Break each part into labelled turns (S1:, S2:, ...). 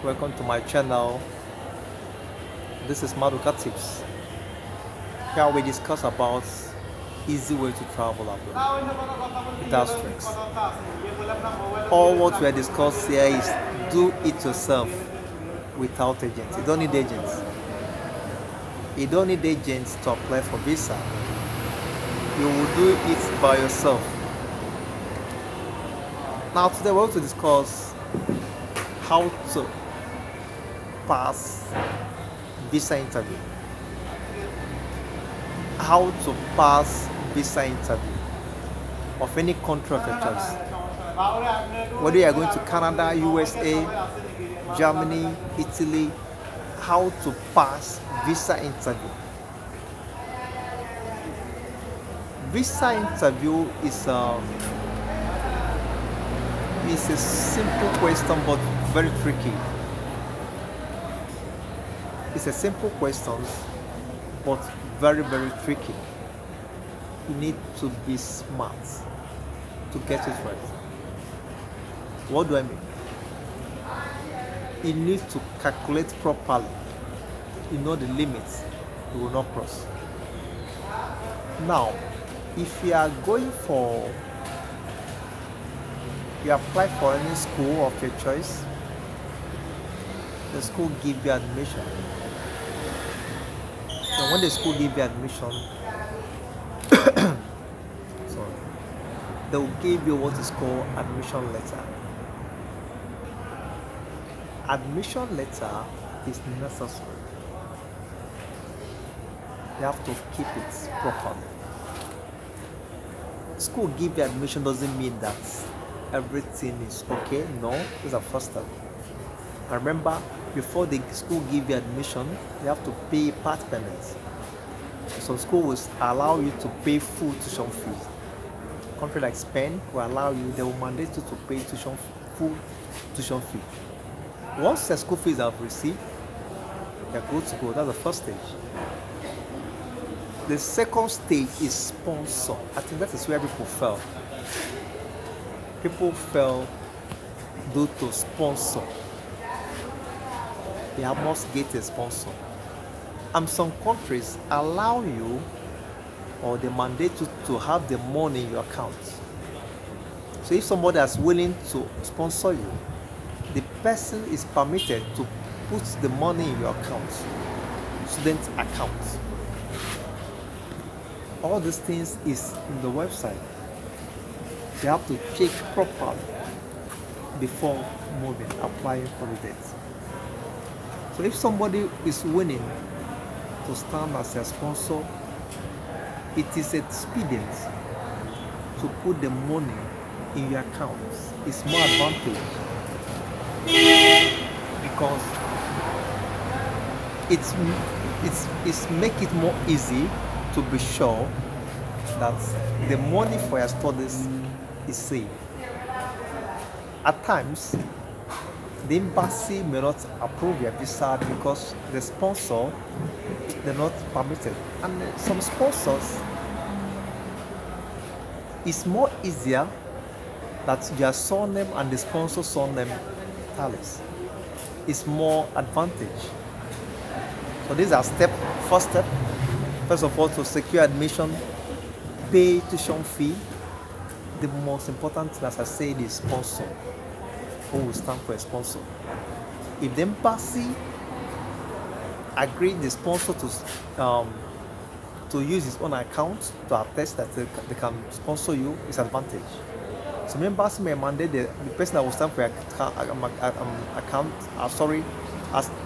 S1: Welcome to my channel. This is Maduka Tips. Here we discuss about easy way to travel abroad without stress. All what we are discussing here is do it yourself without agents. You don't need agents. You don't need agents to apply for visa. You will do it by yourself. Now today we're going to discuss how to pass visa interview. How to pass visa interview of any country of your choice. Whether you are going to Canada, USA, Germany, Italy, how to pass visa interview. Visa interview is a simple question but very tricky. It's a simple question but very tricky. You need to be smart to get it right. What do I mean? You need to calculate properly. You know the limits you will not cross. Now, if you are going for, you apply for any school of your choice, the school give you admission. And when the school give you admission, sorry, they will give you what is called admission letter. Admission letter is necessary. You have to keep it properly. School give you admission doesn't mean that everything is okay. No, it's a first step. And remember, before the school give you admission, you have to pay part payment. So school will allow you to pay full tuition fees. Country like Spain will allow you, they will mandate you to pay full tuition fee. Once the school fees have received, you're good to go. That's the first stage. The second stage is sponsor. I think that is where people fail. People fail due to sponsor. They must get a sponsor. And some countries allow you or they mandate you to have the money in your account. So if somebody is willing to sponsor you, the person is permitted to put the money in your account, student account. All these things is in the website. You have to check properly before moving, applying for the debt. So if somebody is willing to stand as a sponsor, it is expedient to put the money in your account. It's more advantage because it's make it more easy to be sure that the money for your studies is safe. At times, the embassy may not approve your visa because the sponsor they're not permitted. And some sponsors, it's more easier that your surname and the sponsor surname tallies. It's more advantage. So these are first step. First of all, to secure admission, pay tuition fee. The most important thing, as I said, is sponsor. Who will stand for a sponsor? If the embassy agree the sponsor to use his own account to attest that they can sponsor you, it's advantage. Some embassy may mandate the person that will stand for your account,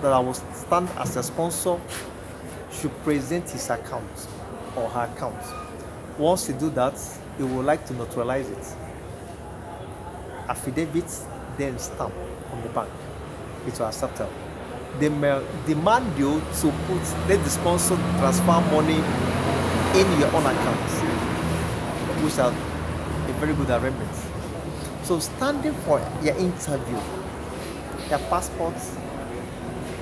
S1: that I will stand as a sponsor should present his account or her account. Once you do that, you would like to notarize it. Affidavit, then stamp from the bank. It will accept them. They may demand you to let the sponsor transfer money in your own account, which are a very good arrangement. So standing for your interview, your passport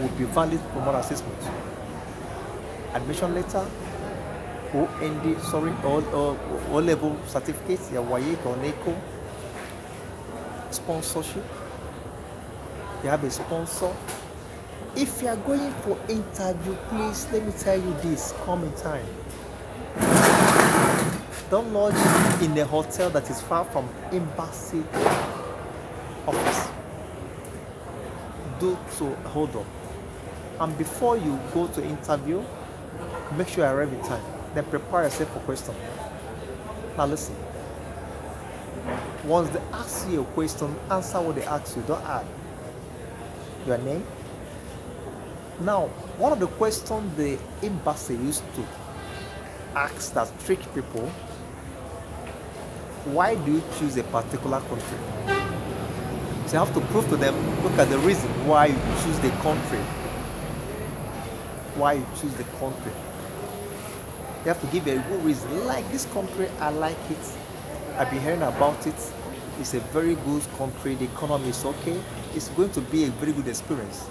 S1: will be valid for more than 6 months. Admission letter, O level certificates, your WAEC or NACO, sponsorship, you have a sponsor. If you are going for interview, please let me tell you this, come in time. Don't lodge in a hotel that is far from embassy office. Do so, hold on. And before you go to interview, make sure you arrive in time. Then prepare yourself for question. Now listen. Once they ask you a question, answer what they ask you. Don't add your name. Now, one of the questions the embassy used to ask that trick people: why do you choose a particular country? So you have to prove to them, look at the reason why you choose the country. Why you choose the country. You have to give a good reason. Like this country, I like it. I've been hearing about it. It's a very good country. The economy is okay. It's going to be a very good experience.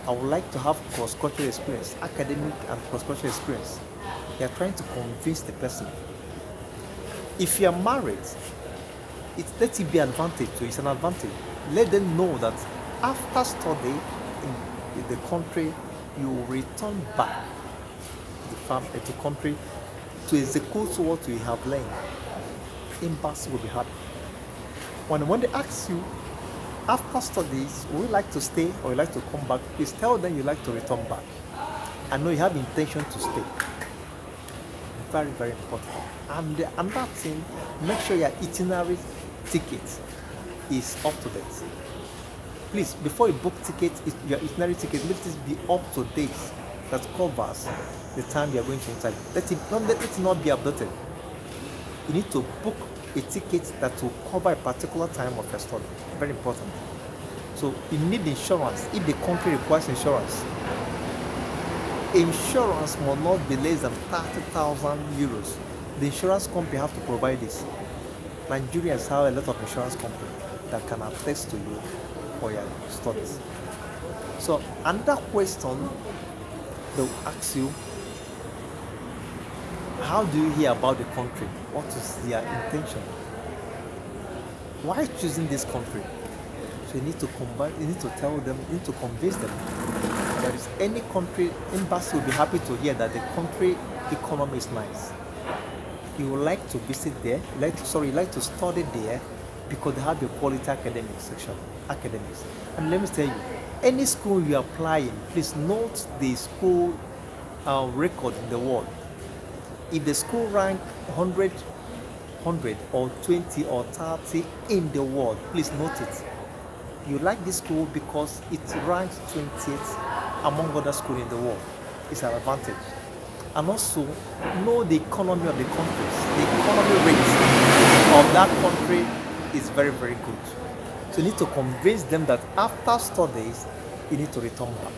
S1: I would like to have cross-cultural experience, academic and cross-cultural experience. They are trying to convince the person. If you are married, let it be an advantage to you. It's an advantage. Let them know that after study in the country, you will return back to the farm, to the country, to execute what you have learned. Embassy will be happy. When they ask you, after studies, would you like to stay or you like to come back? Please tell them you like to return back. I know you have intention to stay. Very, very important. And that thing, make sure your itinerary ticket is up to date. Please, before you book ticket, your itinerary ticket, let it be up to date. That covers the time you are going to interview. Let it not be updated. You need to book a ticket that will cover a particular time of your study. Very important. So you need insurance if the country requires insurance. Insurance will not be less than 30,000 euros. The insurance company have to provide this. Nigerians have a lot of insurance companies that can attest to you for your studies. So another question they will ask you: how do you hear about the country? What is their intention? Why choosing this country? So you need to tell them, you need to convince them that if any country, embassy will be happy to hear that the country economy is nice. You would like to visit there, you like to study there because they have a quality academic section, academics. And let me tell you, any school you apply in, please note the school record in the world. If the school rank 100 or 20 or 30 in the world, please note it. You like this school because it ranks 20th among other schools in the world. It's an advantage. And also know the economy of the countries. The economy rate of that country is very, very good. So you need to convince them that after studies, you need to return back.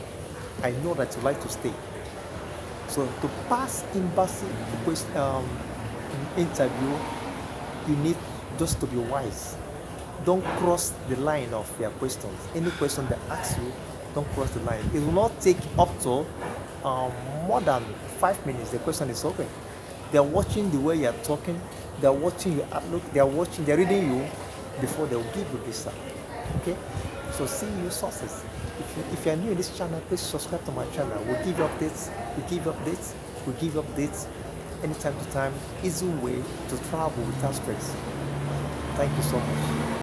S1: I know that you like to stay. So to pass embassy interview, you need just to be wise. Don't cross the line of their questions. Any question they ask you, don't cross the line. It will not take up to more than 5 minutes. The question is okay. They are watching the way you are talking. They are watching your outlook. They are reading you before they will give you visa. Okay? So see you sources. If you are new in this channel, please subscribe to my channel. We'll give you updates. We give updates anytime to time. Easy way to travel without stress. Thank you so much.